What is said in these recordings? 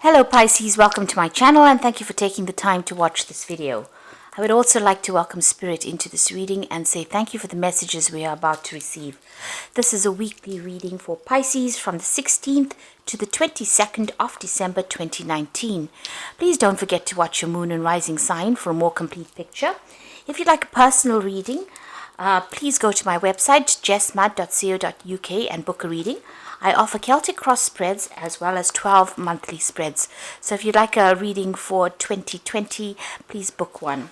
Hello Pisces, welcome to my channel and thank you for taking the time to watch this video. I would also like to welcome Spirit into this reading and say thank you for the messages we are about to receive. This is a weekly reading for Pisces from the 16th to the 22nd of December 2019. Please don't forget to watch your moon and rising sign for a more complete picture. If you'd like a personal reading, please go to my website jessmud.co.uk and book a reading. I offer Celtic cross spreads as well as 12 monthly spreads. So if you'd like a reading for 2020, please book one.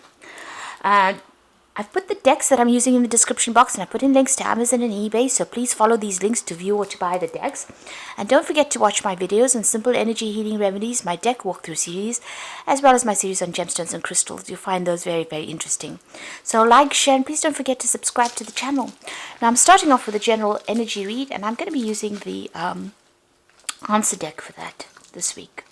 I've put the decks that I'm using in the description box, and I put in links to Amazon and eBay, so please follow these links to view or to buy the decks. And don't forget to watch my videos on simple energy healing remedies, my deck walkthrough series, as well as my series on gemstones and crystals. You'll find those very, very interesting. So like, share, and please don't forget to subscribe to the channel. Now I'm starting off with a general energy read, and I'm going to be using the answer deck for that this week.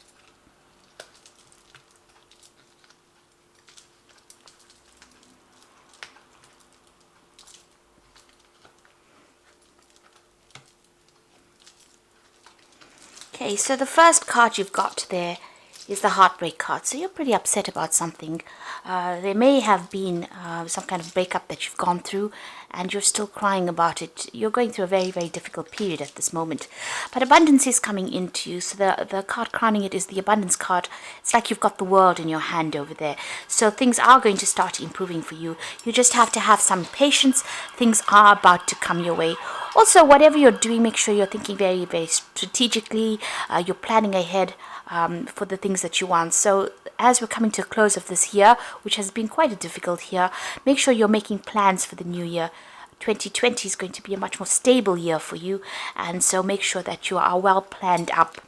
Okay, so the first card you've got there is the heartbreak card. So you're pretty upset about something. There may have been some kind of breakup that you've gone through and you're still crying about it. You're going through a very, very difficult period at this moment. But abundance is coming into you. So the card crowning it is the abundance card. It's like you've got the world in your hand over there. So things are going to start improving for you. You just have to have some patience. Things are about to come your way. Also, whatever you're doing, make sure you're thinking very, very strategically. You're planning ahead for the things that you want. So as we're coming to a close of this year, which has been quite a difficult year, make sure you're making plans for the new year. 2020 is going to be a much more stable year for you, and so make sure that you are well planned up.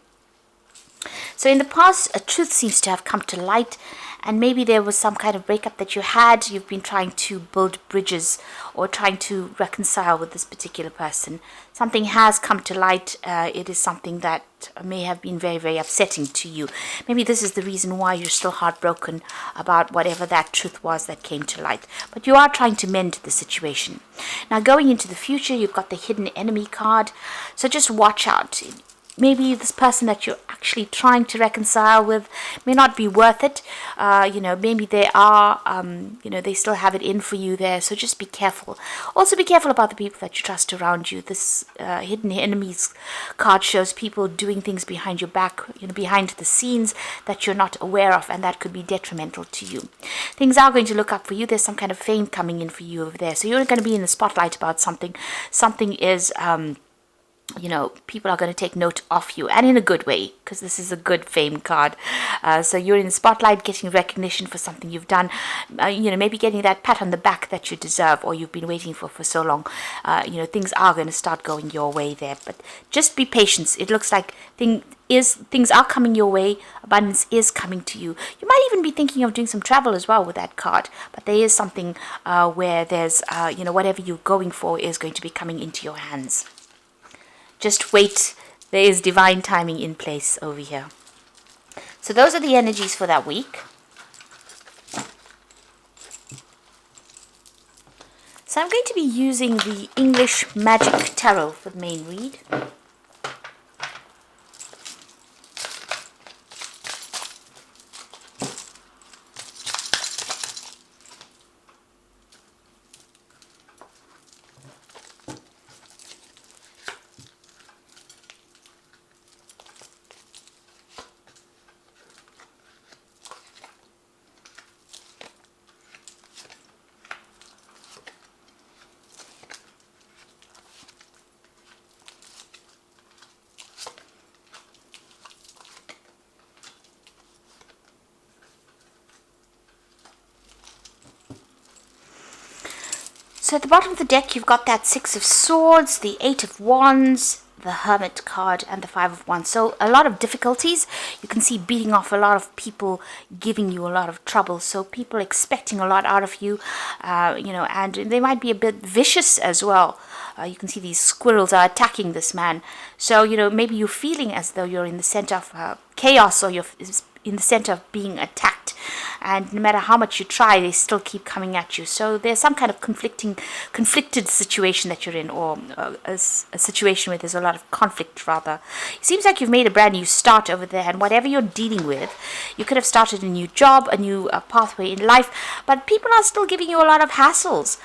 So in the past, a truth seems to have come to light, and maybe there was some kind of breakup that you had. You've been trying to build bridges or trying to reconcile with this particular person. Something has come to light. It is something that may have been very, very upsetting to you. Maybe this is the reason why you're still heartbroken about whatever that truth was that came to light. But you are trying to mend the situation. Now going into the future, you've got the hidden enemy card. So just watch out. Maybe this person that you're actually trying to reconcile with may not be worth it. Maybe they are, they still have it in for you there. So just be careful. Also be careful about the people that you trust around you. This hidden enemies card shows people doing things behind your back, behind the scenes that you're not aware of, and that could be detrimental to you. Things are going to look up for you. There's some kind of fame coming in for you over there. So you're going to be in the spotlight about something. Something is... people are going to take note of you, and in a good way, because this is a good fame card. So you're in the spotlight, getting recognition for something you've done, maybe getting that pat on the back that you deserve or you've been waiting for so long. Things are going to start going your way there, but just be patient. It looks like things are coming your way. Abundance is coming to you. You might even be thinking of doing some travel as well with that card, but there is something where there's whatever you're going for is going to be coming into your hands. Just wait. There is divine timing in place over here. So those are the energies for that week. So I'm going to be using the English Magic Tarot for the main read. So at the bottom of the deck, you've got that Six of Swords, the Eight of Wands, the Hermit card, and the Five of Wands. So a lot of difficulties. You can see beating off a lot of people, giving you a lot of trouble. So people expecting a lot out of you, and they might be a bit vicious as well. You can see these squirrels are attacking this man. So, maybe you're feeling as though you're in the center of chaos, or you're in the center of being attacked. and no matter how much you try, they still keep coming at you. So there's some kind of conflicted situation that you're in, or a situation where there's a lot of conflict, rather. It seems like you've made a brand new start over there, and whatever you're dealing with, you could have started a new job, a new pathway in life, but people are still giving you a lot of hassles.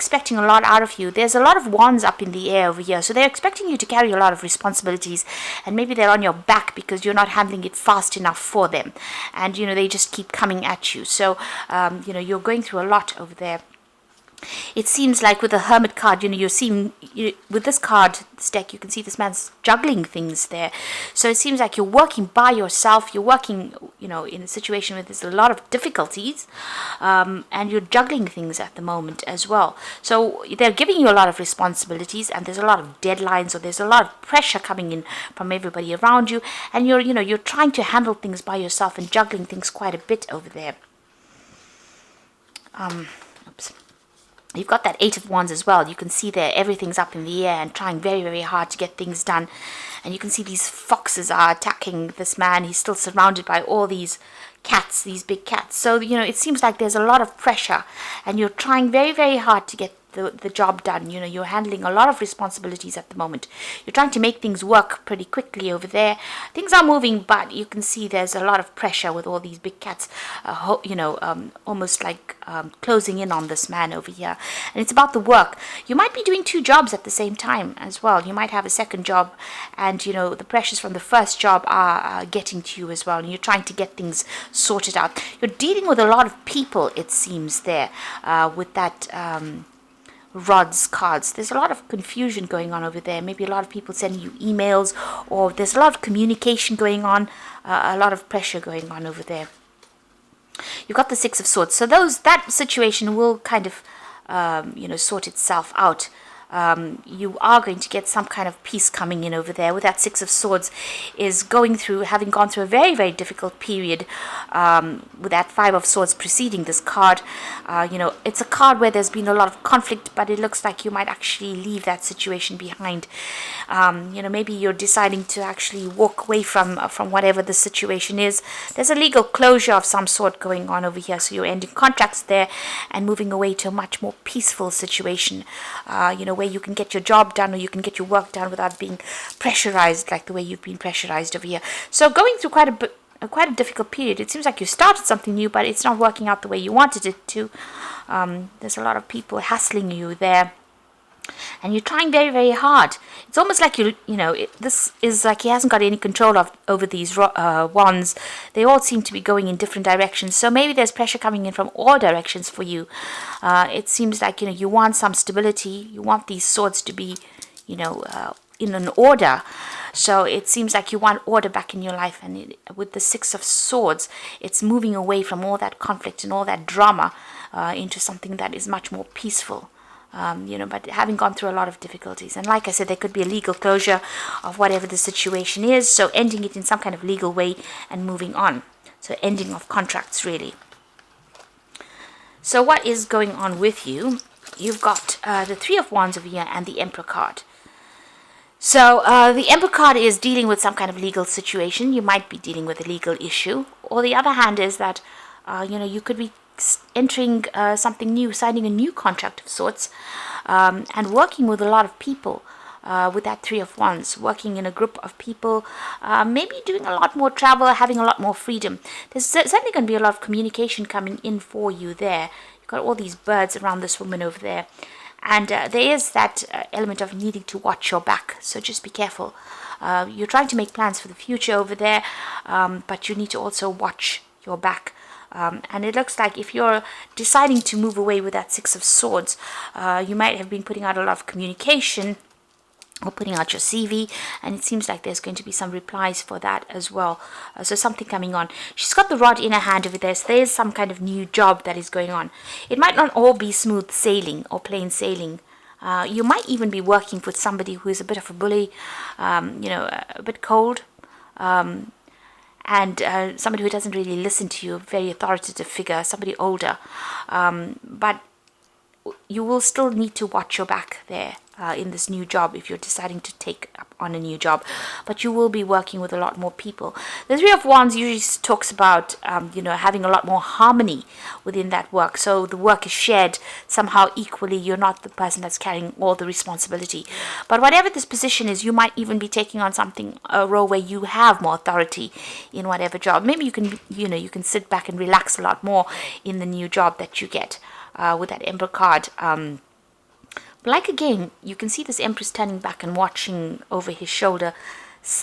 Expecting a lot out of you. There's a lot of wands up in the air over here, so they're expecting you to carry a lot of responsibilities, and maybe they're on your back because you're not handling it fast enough for them, and they just keep coming at you. So you're going through a lot over there. It seems like with the Hermit card, you're seeing, with this card, this deck, you can see this man's juggling things there. So it seems like you're working by yourself, you're working, in a situation where there's a lot of difficulties, and you're juggling things at the moment as well. So they're giving you a lot of responsibilities, and there's a lot of deadlines, or there's a lot of pressure coming in from everybody around you, and you're trying to handle things by yourself and juggling things quite a bit over there. Oops. You've got that Eight of Wands as well. You can see there everything's up in the air and trying very, very hard to get things done. And you can see these foxes are attacking this man. He's still surrounded by all these cats, these big cats. So, it seems like there's a lot of pressure, and you're trying very, very hard to get the job done. You're handling a lot of responsibilities at the moment. You're trying to make things work pretty quickly over there. Things are moving, but you can see there's a lot of pressure with all these big cats, almost like closing in on this man over here. And it's about the work. You might be doing two jobs at the same time as well. You might have a second job, and the pressures from the first job are getting to you as well, and you're trying to get things sorted out. You're dealing with a lot of people, it seems, there, with that rods cards. There's a lot of confusion going on over there. Maybe a lot of people sending you emails, or there's a lot of communication going on, a lot of pressure going on over there. You've got the Six of Swords. So that situation will kind of sort itself out. You are going to get some kind of peace coming in over there. With that Six of Swords is having gone through a very, very difficult period, with that Five of Swords preceding this card. It's a card where there's been a lot of conflict, but it looks like you might actually leave that situation behind. Maybe you're deciding to actually walk away from whatever the situation is. There's a legal closure of some sort going on over here, so you're ending contracts there and moving away to a much more peaceful situation, where you can get your job done, or you can get your work done without being pressurized like the way you've been pressurized over here. So going through quite a difficult period. It seems like you started something new, but it's not working out the way you wanted it to. There's a lot of people hassling you there, and you're trying very, very hard. It's almost like this is like he hasn't got any control over these wands. They all seem to be going in different directions. So maybe there's pressure coming in from all directions for you. It seems like you want some stability. You want these swords to be, in an order. So it seems like you want order back in your life, and with the Six of Swords, it's moving away from all that conflict and all that drama into something that is much more peaceful. But having gone through a lot of difficulties. And like I said, there could be a legal closure of whatever the situation is, so ending it in some kind of legal way and moving on. So ending of contracts, really. So what is going on with you? You've got the Three of Wands over here and the Emperor card. So the Emperor card is dealing with some kind of legal situation. You might be dealing with a legal issue. Or the other hand is that, you could be entering something new, signing a new contract of sorts, and working with a lot of people, with that Three of Wands, working in a group of people, maybe doing a lot more travel, having a lot more freedom. There's certainly going to be a lot of communication coming in for you there. You've got all these birds around this woman over there, and there is that element of needing to watch your back, so just be careful. You're trying to make plans for the future over there, but you need to also watch your back. And it looks like if you're deciding to move away with that Six of Swords, you might have been putting out a lot of communication, or putting out your CV, and it seems like there's going to be some replies for that as well. So something coming on. She's got the rod in her hand over there, so there's some kind of new job that is going on. It might not all be smooth sailing or plain sailing. You might even be working with somebody who is a bit of a bully, a bit cold, and somebody who doesn't really listen to you, a very authoritative figure, somebody older. But you will still need to watch your back there in this new job if you're deciding to take up on a new job, but you will be working with a lot more people. The Three of Wands usually talks about having a lot more harmony within that work, so the work is shared somehow equally. You're not the person that's carrying all the responsibility, but whatever this position is, you might even be taking on a role where you have more authority in whatever job. Maybe you can sit back and relax a lot more in the new job that you get with that Emperor card. Like again, you can see this Empress standing back and watching over his shoulder,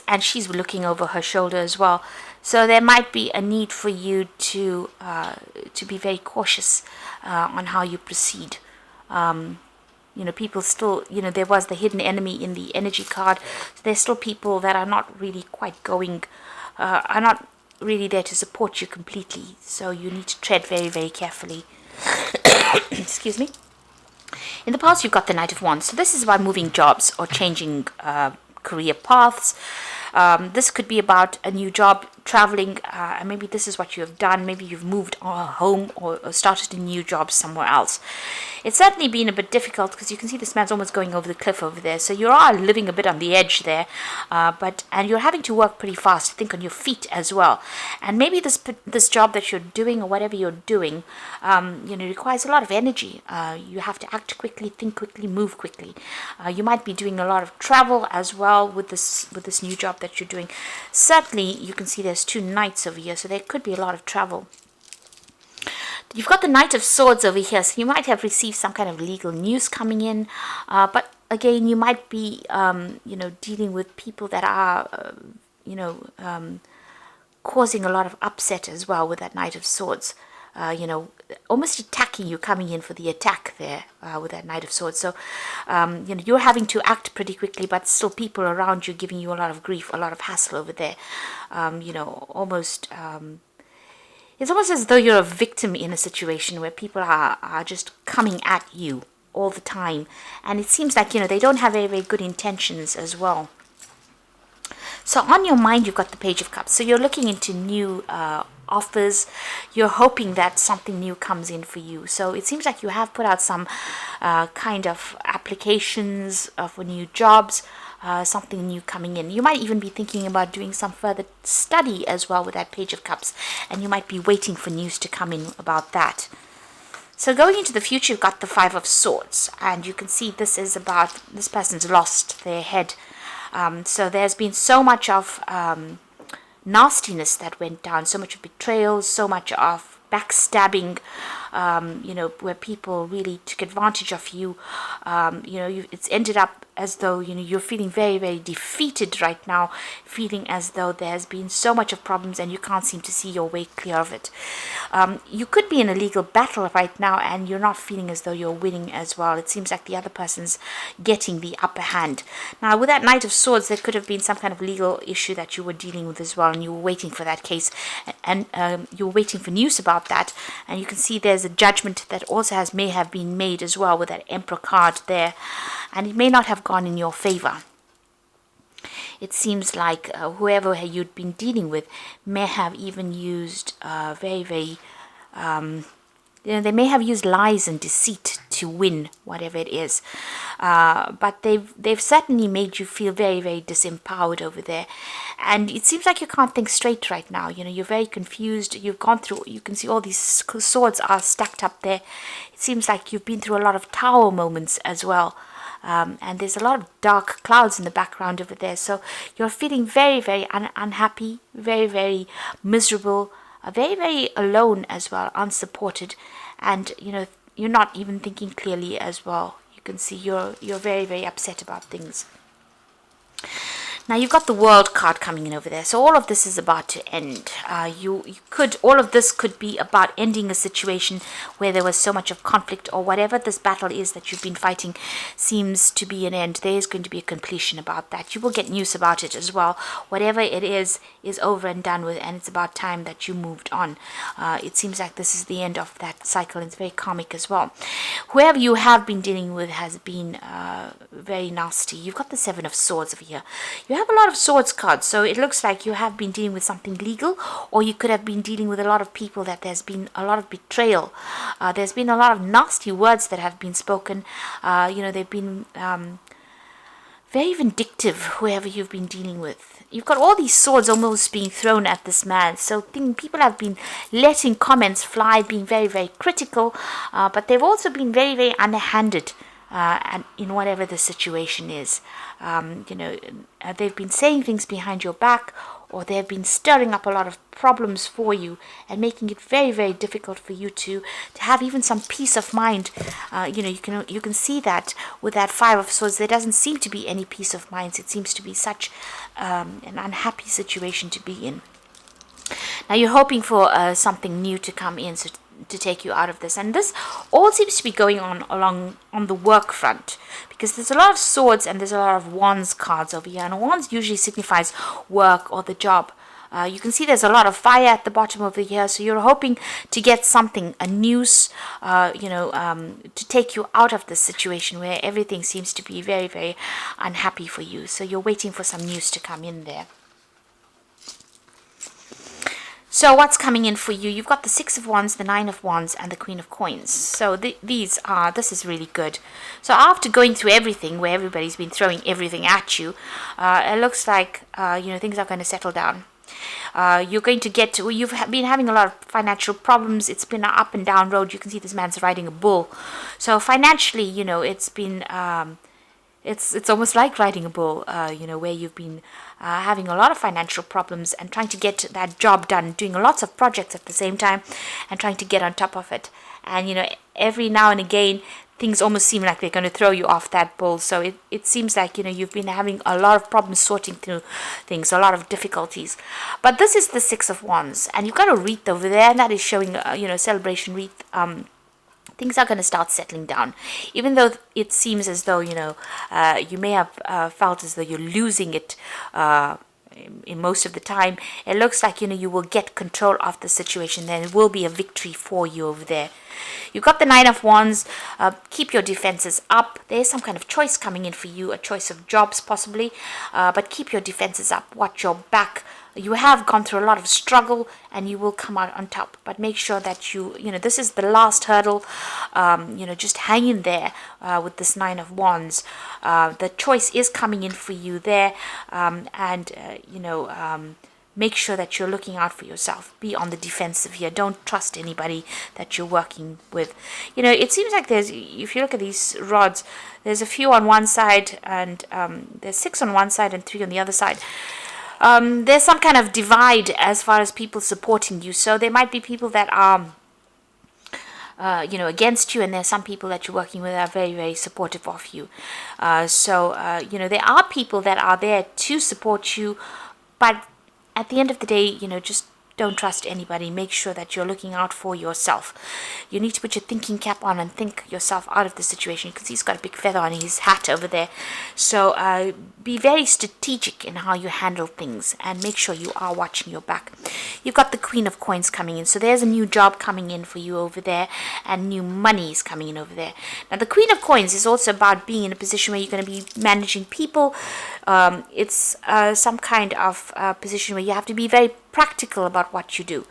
and she's looking over her shoulder as well. So there might be a need for you to be very cautious on how you proceed. People still, there was the hidden enemy in the energy card. So there's still people that are not really quite are not really there to support you completely. So you need to tread very, very carefully. Excuse me. In the past, you've got the Knight of Wands. So this is about moving jobs or changing career paths. This could be about a new job, traveling, and maybe this is what you have done. Maybe you've moved home or started a new job somewhere else. It's certainly been a bit difficult because you can see this man's almost going over the cliff over there. So you are living a bit on the edge there, and you're having to work pretty fast, think on your feet as well. And maybe this job that you're doing or whatever you're doing, requires a lot of energy. You have to act quickly, think quickly, move quickly. You might be doing a lot of travel as well with this new job that you're doing. Certainly, you can see there's 2 knights over here, so there could be a lot of travel. You've got the Knight of Swords over here, so you might have received some kind of legal news coming in, but again, you might be, dealing with people that are, causing a lot of upset as well with that Knight of Swords. Almost attacking you, coming in for the attack there with that Knight of Swords. So, you're having to act pretty quickly, but still people around you giving you a lot of grief, a lot of hassle over there. It's almost as though you're a victim in a situation where people are just coming at you all the time. And it seems like, they don't have very, very good intentions as well. So on your mind, you've got the Page of Cups. So you're looking into new offers. You're hoping that something new comes in for you. So it seems like you have put out some kind of applications for new jobs, something new coming in. You might even be thinking about doing some further study as well with that Page of Cups. And you might be waiting for news to come in about that. So going into the future, you've got the Five of Swords. And you can see this is about, this person's lost their head. So there's been so much of nastiness that went down, so much of betrayal, so much of backstabbing, where people really took advantage of you. It's ended up as though, you're feeling very, very defeated right now, feeling as though there's been so much of problems and you can't seem to see your way clear of it. You could be in a legal battle right now and you're not feeling as though you're winning as well. It seems like the other person's getting the upper hand. Now, with that Knight of Swords, there could have been some kind of legal issue that you were dealing with as well, and you were waiting for that case, and you were waiting for news about that. And you can see there's a judgment that also may have been made as well with that Emperor card there, and it may not have gone in your favor. It seems like whoever you'd been dealing with may have even used very, very, they may have used lies and deceit to win whatever it is. But they've certainly made you feel very, very disempowered over there. And it seems like you can't think straight right now. You're very confused. You've gone through, you can see all these swords are stacked up there. It seems like you've been through a lot of tower moments as well. And there's a lot of dark clouds in the background over there. So you're feeling very, very unhappy, very, very miserable, very, very alone as well, unsupported. And, you're not even thinking clearly as well. You can see you're very, very upset about things. Now you've got the World card coming in over there. So all of this is about to end. All of this could be about ending a situation where there was so much of conflict, or whatever this battle is that you've been fighting seems to be an end. There is going to be a completion about that. You will get news about it as well. Whatever it is over and done with, and it's about time that you moved on. It seems like this is the end of that cycle. It's very karmic as well. Whoever you have been dealing with has been very nasty. You've got the Seven of Swords over here. You have a lot of swords cards, so it looks like you have been dealing with something legal, or you could have been dealing with a lot of people that there's been a lot of betrayal. There's been a lot of nasty words that have been spoken. They've been very vindictive, whoever you've been dealing with. You've got all these swords almost being thrown at this man. So people have been letting comments fly, being very, very critical, but they've also been very, very underhanded and in whatever the situation is. They've been saying things behind your back, or they've been stirring up a lot of problems for you and making it very, very difficult for you to have even some peace of mind. You can see that with that Five of Swords, there doesn't seem to be any peace of mind. It seems to be such an unhappy situation to be in. Now you're hoping for something new to come in, so to take you out of this, and this all seems to be going on on the work front, because there's a lot of swords and there's a lot of wands cards over here, and wands usually signifies work or the job. You can see there's a lot of fire at the bottom over here, so you're hoping to get something, a news, to take you out of this situation where everything seems to be very, very unhappy for you. So you're waiting for some news to come in there. So what's coming in for you? You've got the Six of Wands, the Nine of Wands, and the Queen of Coins. So this is really good. So after going through everything, where everybody's been throwing everything at you, it looks like things are going to settle down. You're going to get to, you've been having a lot of financial problems. It's been an up and down road. You can see this man's riding a bull. So financially, it's been it's almost like riding a bull, where you've been having a lot of financial problems and trying to get that job done, doing lots of projects at the same time and trying to get on top of it. And, every now and again, things almost seem like they're going to throw you off that bull. So it seems like, you've been having a lot of problems sorting through things, a lot of difficulties. But this is the Six of Wands, and you've got a wreath over there, and that is showing, celebration wreath. Things are going to start settling down, even though it seems as though you may have felt as though you're losing it in most of the time. It looks like you will get control of the situation. There will be a victory for you over there. You've got the Nine of Wands. Keep your defenses up. There's some kind of choice coming in for you, a choice of jobs possibly, but keep your defenses up. Watch your back. You have gone through a lot of struggle and you will come out on top, but make sure that this is the last hurdle. Just hang in there with this Nine of Wands. The choice is coming in for you there, make sure that you're looking out for yourself. Be on the defensive here. Don't trust anybody that you're working with. It seems like if you look at these rods, there's a few on one side, and there's 6 on one side and 3 on the other side. There's some kind of divide as far as people supporting you. So there might be people that are, against you, and there's some people that you're working with that are very, very supportive of you. There are people that are there to support you, but at the end of the day, just don't trust anybody. Make sure that you're looking out for yourself. You need to put your thinking cap on and think yourself out of the situation, because he's got a big feather on his hat over there. So be very strategic in how you handle things, and make sure you are watching your back. You've got the Queen of Coins coming in. So there's a new job coming in for you over there, and new money is coming in over there. Now the Queen of Coins is also about being in a position where you're going to be managing people. It's some kind of position where you have to be very practical about what you do,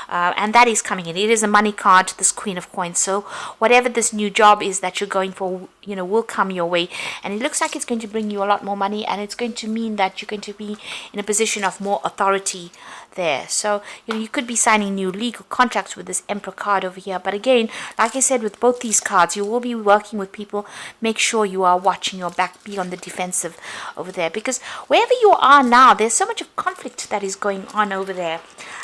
and that is coming in. It is a money card, this Queen of Coins. So whatever this new job is that you're going for, will come your way, and it looks like it's going to bring you a lot more money, and it's going to mean that you're going to be in a position of more authority there. So you could be signing new legal contracts with this Emperor card over here. But again, like I said, with both these cards, you will be working with people. Make sure you are watching your back. Be on the defensive over there, because wherever you are now, there's so much of conflict that is going on over there.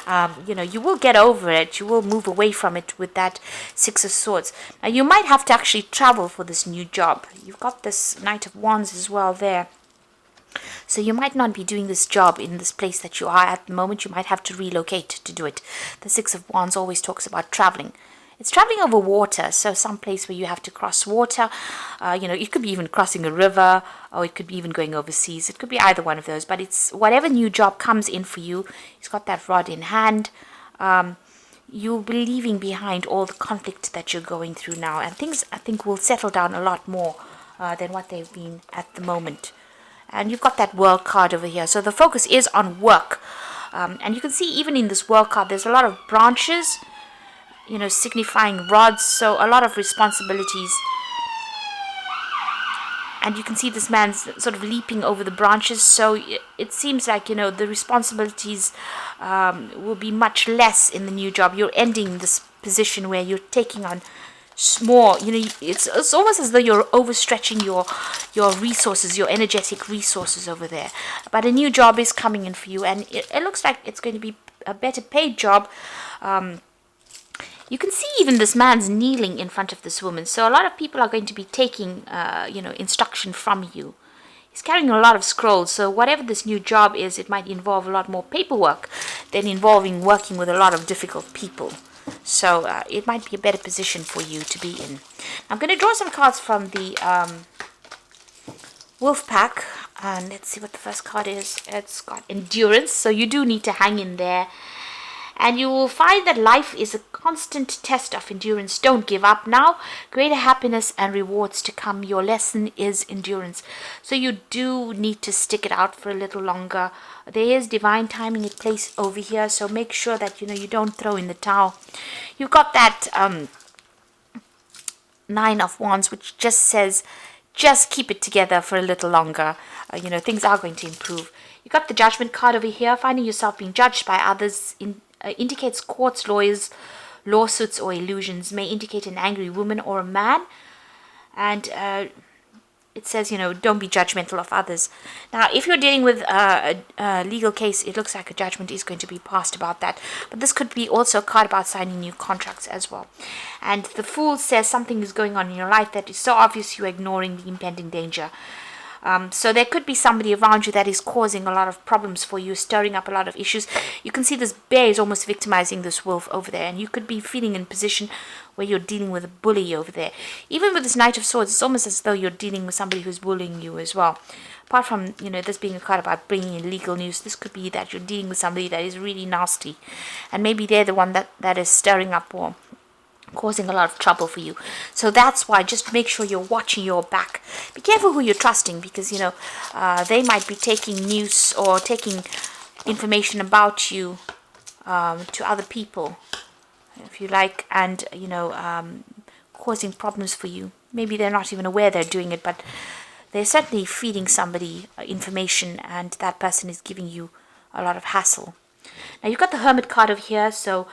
You will get over it. You will move away from it with that Six of Swords. Now you might have to actually travel for this new job. You've got this Knight of Wands as well there. So you might not be doing this job in this place that you are at the moment. You might have to relocate to do it. The Six of Wands always talks about traveling. It's traveling over water, so some place where you have to cross water. It could be even crossing a river, or it could be even going overseas. It could be either one of those, but it's whatever new job comes in for you. He's got that rod in hand. You'll be leaving behind all the conflict that you're going through now, and things, I think, will settle down a lot more than what they've been at the moment. And you've got that world card over here. So the focus is on work. And you can see even in this world card, there's a lot of branches, signifying rods. So a lot of responsibilities. And you can see this man's sort of leaping over the branches. So it seems like, the responsibilities will be much less in the new job. You're ending this position where you're taking on more, it's almost as though you're overstretching your resources, your energetic resources over there. But a new job is coming in for you, and it looks like it's going to be a better paid job. You can see even this man's kneeling in front of this woman. So a lot of people are going to be taking, instruction from you. He's carrying a lot of scrolls. So whatever this new job is, it might involve a lot more paperwork than involving working with a lot of difficult people. So it might be a better position for you to be in. I'm going to draw some cards from the Wolf Pack. And let's see what the first card is. It's got endurance. So you do need to hang in there. And you will find that life is a constant test of endurance. Don't give up now. Greater happiness and rewards to come. Your lesson is endurance. So you do need to stick it out for a little longer. There is divine timing in place over here. So make sure that, you don't throw in the towel. You've got that Nine of Wands, which just says, just keep it together for a little longer. Things are going to improve. You got the Judgment card over here. Finding yourself being judged by others indicates courts, lawyers, lawsuits, or illusions. May indicate an angry woman or a man. And it says, don't be judgmental of others. Now, if you're dealing with a legal case, it looks like a judgment is going to be passed about that. But this could be also a card about signing new contracts as well. And the Fool says something is going on in your life that is so obvious you're ignoring the impending danger. So there could be somebody around you that is causing a lot of problems for you, stirring up a lot of issues. You can see this bear is almost victimizing this wolf over there, and you could be feeling in a position where you're dealing with a bully over there. Even with this Knight of Swords, it's almost as though you're dealing with somebody who's bullying you as well. Apart from, this being a card about bringing in legal news, this could be that you're dealing with somebody that is really nasty, and maybe they're the one that is stirring up or causing a lot of trouble for you. So that's why just make sure you're watching your back. Be careful who you're trusting, because they might be taking news or taking information about you to other people, if you like, and causing problems for you. Maybe they're not even aware they're doing it, but they're certainly feeding somebody information, and that person is giving you a lot of hassle. Now you've got the Hermit card over here, so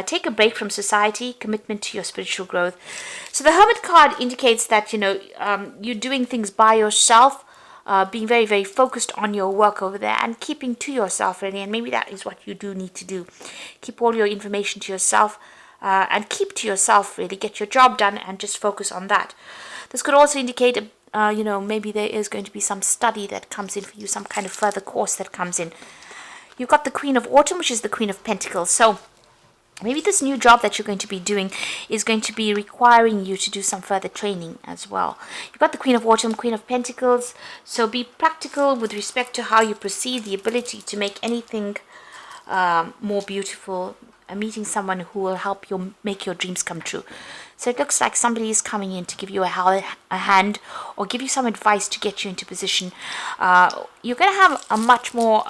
take a break from society, commitment to your spiritual growth. So the Hermit card indicates that, you're doing things by yourself, being very, very focused on your work over there and keeping to yourself, really. And maybe that is what you do need to do. Keep all your information to yourself and keep to yourself, really. Get your job done and just focus on that. This could also indicate, maybe there is going to be some study that comes in for you, some kind of further course that comes in. You've got the Queen of Autumn, which is the Queen of Pentacles. So maybe this new job that you're going to be doing is going to be requiring you to do some further training as well. You've got the Queen of Autumn, Queen of Pentacles. So be practical with respect to how you proceed, the ability to make anything more beautiful, meeting someone who will help you make your dreams come true. So it looks like somebody is coming in to give you a hand or give you some advice to get you into position. You're going to have a much more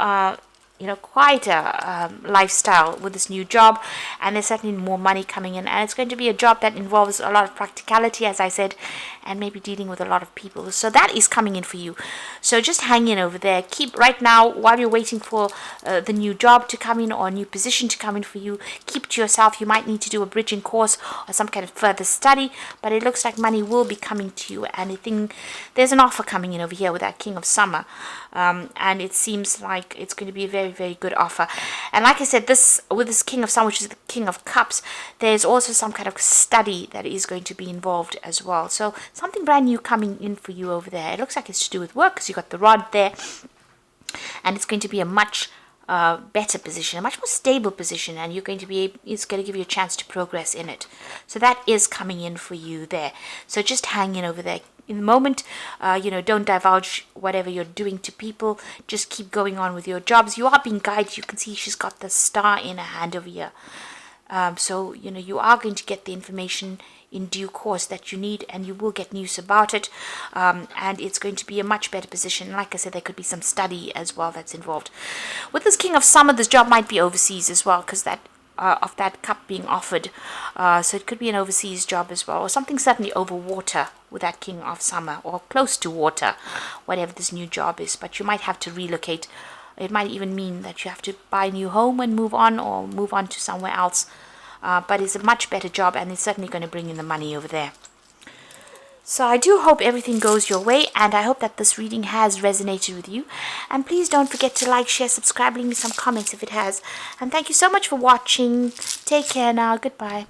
quieter lifestyle with this new job, and there's certainly more money coming in, and it's going to be a job that involves a lot of practicality, as I said, and maybe dealing with a lot of people. So that is coming in for you. So just hang in over there. Keep right now, while you're waiting for the new job to come in or a new position to come in for you, keep to yourself. You might need to do a bridging course or some kind of further study, but it looks like money will be coming to you, and I think there's an offer coming in over here with that King of Summer, and it seems like it's going to be a very, very good offer. And like I said, with this King of Summer, which is the King of Cups, there's also some kind of study that is going to be involved as well. So something brand new coming in for you over there. It looks like it's to do with work, because you've got the rod there, and it's going to be a much better position, a much more stable position, and it's going to give you a chance to progress in it. So that is coming in for you there. So just hang in over there. In the moment, don't divulge whatever you're doing to people. Just keep going on with your jobs. You are being guided. You can see she's got the star in her hand over here. So, you are going to get the information in due course that you need, and you will get news about it. And it's going to be a much better position. Like I said, there could be some study as well that's involved. With this King of Summer, this job might be overseas as well, because of that cup being offered. So it could be an overseas job as well, or something certainly over water with that King of Summer, or close to water, whatever this new job is. But you might have to relocate. It might even mean that you have to buy a new home and move on, or move on to somewhere else. But it's a much better job, and it's certainly going to bring in the money over there. So I do hope everything goes your way, and I hope that this reading has resonated with you. And please don't forget to like, share, subscribe, leave me some comments if it has. And thank you so much for watching. Take care now. Goodbye.